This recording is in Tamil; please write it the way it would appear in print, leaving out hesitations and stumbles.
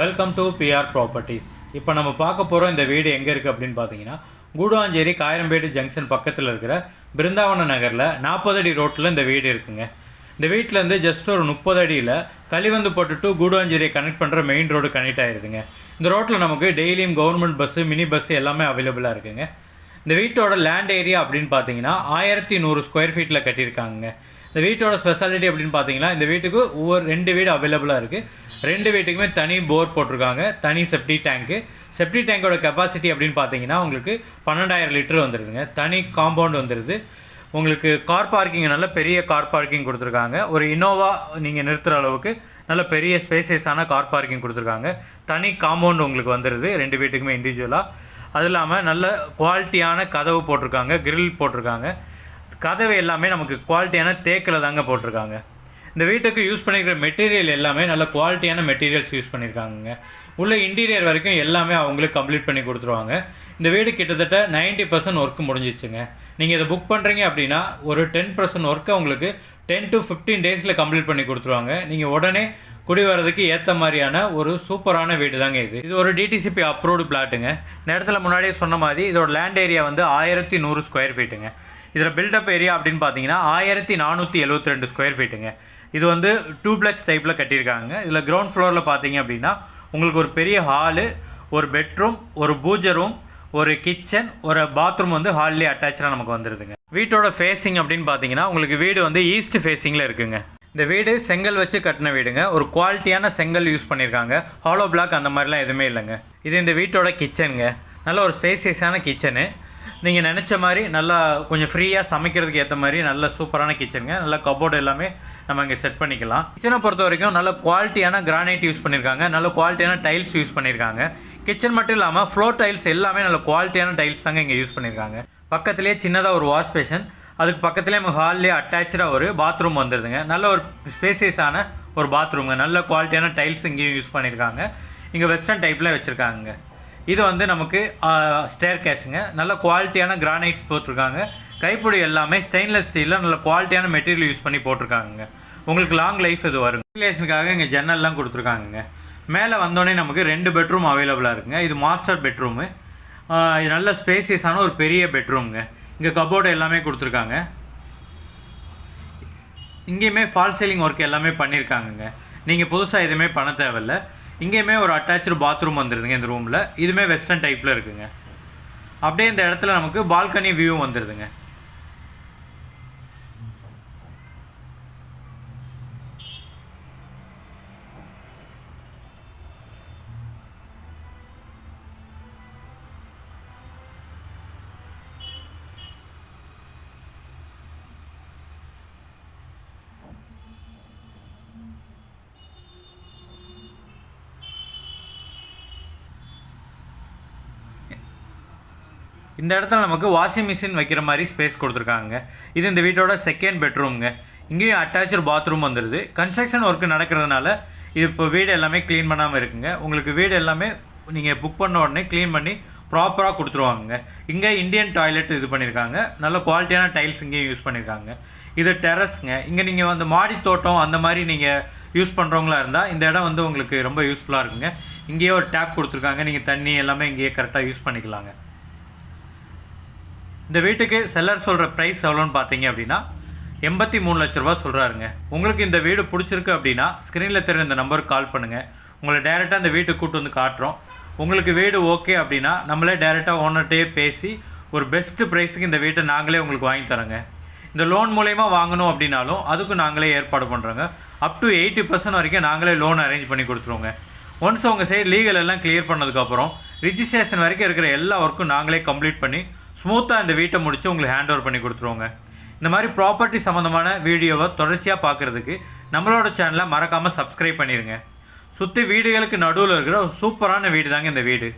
Welcome to PR properties. இப்போ நம்ம பார்க்க போகிறோம் இந்த வீடு எங்கே இருக்குது அப்படின்னு பார்த்தீங்கன்னா, கூடுவாஞ்சேரி காயரம்பேடு ஜங்ஷன் பக்கத்தில் இருக்கிற பிருந்தாவன நகரில் 40 அடி ரோட்டில் இந்த வீடு இருக்குங்க. இந்த வீட்டிலேருந்து ஜஸ்ட் ஒரு 30 அடியில் கலிவந்து போட்டுட்டு கூடுவாஞ்சேரியை கனெக்ட் பண்ணுற மெயின் ரோடு கனெக்ட் ஆகிருதுங்க. இந்த ரோட்டில் நமக்கு டெய்லியும் கவர்மெண்ட் பஸ்ஸு, மினி பஸ்ஸு எல்லாமே அவைலபிளாக இருக்குங்க. இந்த வீட்டோட லேண்ட் ஏரியா அப்படின்னு பார்த்தீங்கன்னா 1100 ஸ்கொயர் ஃபீட்டில் கட்டியிருக்காங்க. இந்த வீட்டோட ஸ்பெஷாலிட்டி அப்படின்னு பார்த்தீங்கன்னா, இந்த வீட்டுக்கு ஒவ்வொரு 2 வீடு அவைலபிளாக இருக்குது. 2 வீட்டுக்குமே தனி போர் போட்டிருக்காங்க, தனி செப்டி டேங்க்கு. செப்டி டேங்கோட கெப்பாசிட்டி அப்படின்னு பார்த்தீங்கன்னா உங்களுக்கு 12,000 லிட்டர் வந்துடுதுங்க. தனி காம்பவுண்ட் வந்துடுது. உங்களுக்கு கார் பார்க்கிங் நல்ல பெரிய கார் பார்க்கிங் கொடுத்துருக்காங்க. ஒரு இனோவா நீங்கள் நிறுத்துகிற அளவுக்கு நல்ல பெரிய ஸ்பேசியஸான கார் பார்க்கிங் கொடுத்துருக்காங்க. தனி காம்பவுண்ட் உங்களுக்கு வந்துடுது 2 வீட்டுக்குமே இண்டிவிஜுவலாக. அது இல்லாமல் நல்ல குவாலிட்டியான கதவு போட்டிருக்காங்க, கிரில் போட்டிருக்காங்க. கதவு எல்லாமே நமக்கு குவாலிட்டியான தேக்கில் தாங்க போட்டிருக்காங்க. இந்த வீட்டுக்கு யூஸ் பண்ணிக்கிற மெட்டீரியல் எல்லாமே நல்ல குவாலிட்டியான மெட்டீரியல்ஸ் யூஸ் பண்ணியிருக்காங்க. உள்ள இன்டீரியர் வரைக்கும் எல்லாமே அவங்களுக்கு கம்ப்ளீட் பண்ணி கொடுத்துருவாங்க. இந்த வீடு கிட்டத்தட்ட 90% ஒர்க் முடிஞ்சிச்சுங்க. நீங்கள் இதை புக் பண்ணுறீங்க அப்படின்னா ஒரு 10% ஒர்க்கை உங்களுக்கு 10 to 15 டேஸில் கம்ப்ளீட் பண்ணி கொடுத்துருவாங்க. நீங்கள் உடனே குடி வரதுக்கு ஏற்ற மாதிரியான ஒரு சூப்பரான வீடு தாங்க இது. இது ஒரு டிடிசிபி அப்ரூவ்டு பிளாட்டுங்க. இந்த இடத்துல முன்னாடியே சொன்ன மாதிரி இதோட லேண்ட் ஏரியா வந்து 1100 ஸ்கொயர் ஃபீட்டுங்க. இதில் பில்டப் ஏரியா அப்படின்னு பார்த்தீங்கன்னா 1472 ஸ்கொயர் ஃபீட்டுங்க. இது வந்து டூப்ளெக்ஸ் டைப்பில் கட்டியிருக்காங்க. இதில் கிரவுண்ட் ஃப்ளோரில் பார்த்தீங்க அப்படின்னா உங்களுக்கு ஒரு பெரிய ஹாலு, ஒரு பெட்ரூம், ஒரு பூஜை ரூம், ஒரு கிச்சன், ஒரு பாத்ரூம் வந்து ஹால்லேயே அட்டாச்சாக நமக்கு வந்துடுதுங்க. வீட்டோட ஃபேஸிங் அப்படின்னு பார்த்தீங்கன்னா உங்களுக்கு வீடு வந்து ஈஸ்ட் ஃபேஸிங்கில் இருக்குங்க. இந்த வீடு செங்கல் வச்சு கட்டின வீடுங்க. ஒரு குவாலிட்டியான செங்கல் யூஸ் பண்ணியிருக்காங்க. ஹாலோ பிளாக் அந்த மாதிரிலாம் எதுவுமே இல்லைங்க. இது இந்த வீட்டோட கிச்சனுங்க. நல்ல ஒரு ஸ்பேசியஸான கிச்சனு. நீங்கள் நினச்ச மாதிரி நல்லா கொஞ்சம் ஃப்ரீயாக சமைக்கிறதுக்கு ஏற்ற மாதிரி நல்ல சூப்பரான கிச்சனுங்க. நல்ல கபோர்டு எல்லாமே நம்ம இங்கே செட் பண்ணிக்கலாம். கிச்சனை பொறுத்த வரைக்கும் நல்ல குவாலிட்டியான கிரானைட் யூஸ் பண்ணியிருக்காங்க. நல்ல குவாலிட்டியான டைல்ஸ் யூஸ் பண்ணியிருக்காங்க. கிச்சன் மட்டும் இல்லாமல் ஃப்ளோர் டைல்ஸ் எல்லாமே நல்ல குவாலிட்டியான டைல்ஸ் தாங்க இங்கே யூஸ் பண்ணியிருக்காங்க. பக்கத்துலேயே சின்னதாக ஒரு வாஷ் பேஷன், அதுக்கு பக்கத்துலேயே நம்ம ஹால்லேயே அட்டாச்சாக ஒரு பாத்ரூம் வந்துடுதுங்க. நல்ல ஒரு ஸ்பேசியஸான ஒரு பாத்ரூம்ங்க. நல்ல குவாலிட்டியான டைல்ஸ் இங்கேயும் யூஸ் பண்ணியிருக்காங்க. இங்கே வெஸ்டர்ன் டைப்பில் வச்சுருக்காங்க. இது வந்து நமக்கு ஸ்டேர் கேஸுங்க. நல்ல குவாலிட்டியான கிரானைட்ஸ் போட்டிருக்காங்க. கைப்பிடி எல்லாமே ஸ்டெயின்லெஸ் ஸ்டீலில் நல்ல குவாலிட்டியான மெட்டீரியல் யூஸ் பண்ணி போட்டிருக்காங்க. உங்களுக்கு லாங் லைஃப் இது வரும். வென்டிலேஷனுக்காக இங்கே ஜன்னல்லாம் கொடுத்துருக்காங்க. மேலே வந்தோடனே நமக்கு 2 பெட்ரூம் அவைலபிளாக இருக்குங்க. இது மாஸ்டர் பெட்ரூமு. நல்ல ஸ்பேசியஸான ஒரு பெரிய பெட்ரூம்ங்க. இங்கே கபோர்டு எல்லாமே கொடுத்துருக்காங்க. இங்கேயுமே ஃபால் சீலிங் ஒர்க் எல்லாமே பண்ணியிருக்காங்கங்க. நீங்கள் புதுசாக எதுவுமே பண்ண தேவையில்லை. இங்கேயுமே ஒரு அட்டாச்சு பாத்ரூம் வந்துடுதுங்க இந்த ரூமில். இதுவுமே வெஸ்டர்ன் டைப்பில் இருக்குங்க. அப்படியே இந்த இடத்துல நமக்கு பால்கனி வியூ வந்துடுதுங்க. இந்த இடத்துல நமக்கு வாஷிங் மிஷின் வைக்கிற மாதிரி ஸ்பேஸ் கொடுத்துருக்காங்க. இது இந்த வீட்டோட செகண்ட் பெட்ரூம்ங்க. இங்கேயும் அட்டாச்சு பாத்ரூம் வந்துடுது. கன்ஸ்ட்ரக்ஷன் ஒர்க்கு நடக்கிறதுனால இது இப்போ வீடு எல்லாமே க்ளீன் பண்ணாமல் இருக்குங்க. உங்களுக்கு வீடு எல்லாமே நீங்கள் புக் பண்ண உடனே க்ளீன் பண்ணி ப்ராப்பராக கொடுத்துருவாங்க. இங்கே இந்தியன் டாய்லெட் இது பண்ணியிருக்காங்க. நல்ல குவாலிட்டியான டைல்ஸ் இங்கேயும் யூஸ் பண்ணியிருக்காங்க. இது டெரஸ்ங்க. இங்கே நீங்கள் வந்து மாடி தோட்டம் அந்த மாதிரி நீங்கள் யூஸ் பண்ணுறவங்களா இருந்தால் இந்த இடம் வந்து உங்களுக்கு ரொம்ப யூஸ்ஃபுல்லாக இருக்குங்க. இங்கேயே ஒரு டேப் கொடுத்துருக்காங்க. நீங்கள் தண்ணி எல்லாமே இங்கேயே கரெக்டாக யூஸ் பண்ணிக்கலாங்க. இந்த வீட்டுக்கு செல்லர் சொல்கிற ப்ரைஸ் எவ்வளோன்னு பார்த்தீங்க அப்படின்னா 83 லட்ச ரூபா சொல்கிறாருங்க. உங்களுக்கு இந்த வீடு பிடிச்சிருக்கு அப்படின்னா ஸ்க்ரீனில் தெரிஞ்ச இந்த நம்பருக்கு கால் பண்ணுங்கள். உங்களை டேரெக்டாக இந்த வீட்டுக்கு கூப்பிட்டு வந்து காட்டுறோம். உங்களுக்கு வீடு ஓகே அப்படின்னா நம்மளே டேரெக்டாக ஓனர்கிட்டே பேசி ஒரு பெஸ்ட்டு ப்ரைஸுக்கு இந்த வீட்டை நாங்களே உங்களுக்கு வாங்கி தரோங்க. இந்த லோன் மூலயமா வாங்கணும் அப்படின்னாலும் அதுக்கும் நாங்களே ஏற்பாடு பண்ணுறோங்க. அப் டு 80% வரைக்கும் நாங்களே லோன் அரேஞ்ச் பண்ணி கொடுத்துருவோங்க. ஒன்ஸ் உங்கள் சைடு லீகல் எல்லாம் கிளியர் பண்ணதுக்கப்புறம் ரிஜிஸ்ட்ரேஷன் வரைக்கும் இருக்கிற எல்லா ஒர்க்கும் நாங்களே கம்ப்ளீட் பண்ணி ஸ்மூத்தாக இந்த வீட்டை முடித்து உங்களுக்கு ஹேண்ட் ஓவர் பண்ணி கொடுத்துருவோங்க. இந்த மாதிரி ப்ராப்பர்ட்டி சம்மந்தமான வீடியோவை தொடர்ச்சியாக பார்க்குறதுக்கு நம்மளோட சேனலை மறக்காமல் சப்ஸ்கிரைப் பண்ணிடுங்க. சுற்றி வீடுகளுக்கு நடுவில் இருக்கிற ஒரு சூப்பரான வீடு தாங்க இந்த வீடு.